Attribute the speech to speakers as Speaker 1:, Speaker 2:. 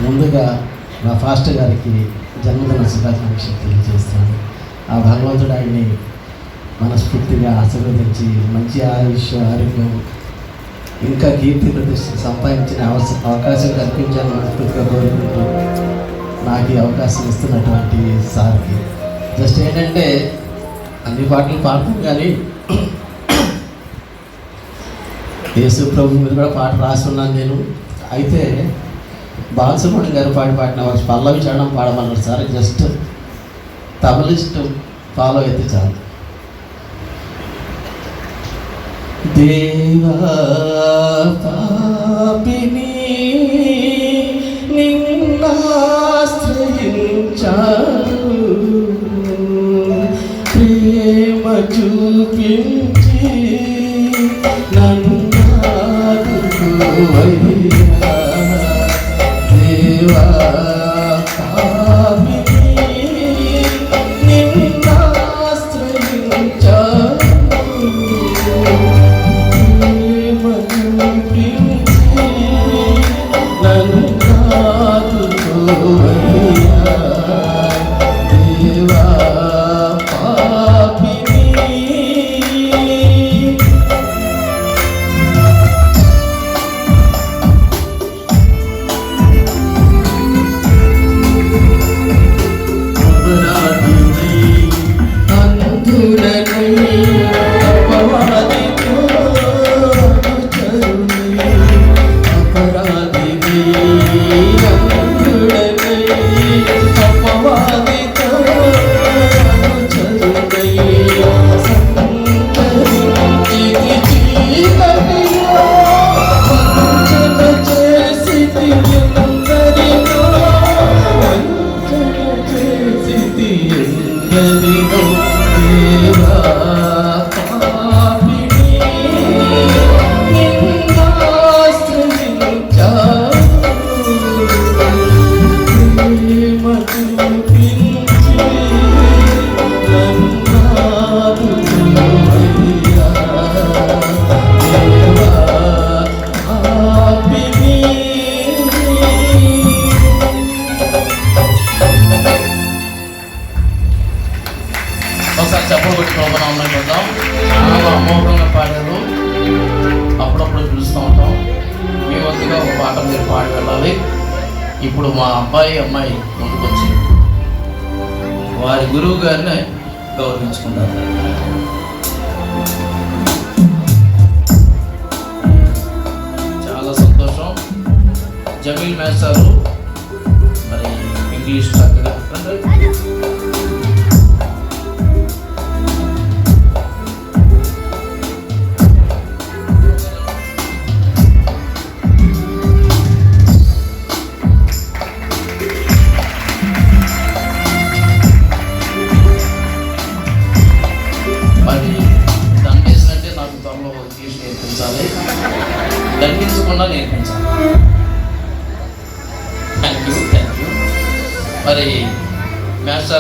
Speaker 1: ముందుగా మా ఫాస్టర్ గారికి జన్మదిన శుభాకాంక్షలు తెలియజేస్తాను. ఆ భగవంతుడు ఆయన్ని మనస్ఫూర్తిగా ఆశీర్వదించి మంచి ఆరోగ్యం ఇంకా కీర్తి ప్రతిష్ట సంపాదించిన అవకాశం కల్పించాలని మనస్ఫూర్తిగా కోరుకుంటూ నాకు ఈ అవకాశం ఇస్తున్నటువంటి సార్కి జస్ట్ ఏంటంటే అన్ని పాటలు పాడతాం కానీ యేసు ప్రభు మీద కూడా పాట రాస్తున్నాను నేను. అయితే బాలసుబ్రహ్మణ్యం గారు పాడిన పల్లవి చరణం పాడమన్నారు సార్. జస్ట్ తబలిస్ట్ ఫాలో అయితే చాలు. దేవా పాపిని నిన్నాశ్రయించాను, ప్రేమ చూపించి నన్ను ఆదుకోవయ్యా. దేవా పాపిని నిన్నాశ్రయించాను, ఒకసారి చెప్పలు కొట్టి ప్రోగ్రాంలో చూద్దాం. చాలా అమోఘంగా పాడారు. అప్పుడప్పుడు పిలుస్తూ ఉంటాం. మీ వంతుగా ఒక పాట మీరు పాడి వెళ్ళాలి. ఇప్పుడు మా అబ్బాయి అమ్మాయి ముందుకొచ్చి వారి గురువు గారిని గౌరవించుకుంటారు. చాలా సంతోషం. జమీల్ మేస్టారు మరి ఇంగ్లీష్ చక్కగా నేర్పించాలి, దండించకుండా నేర్పించాలి. Thank you. మరి మాస్టర్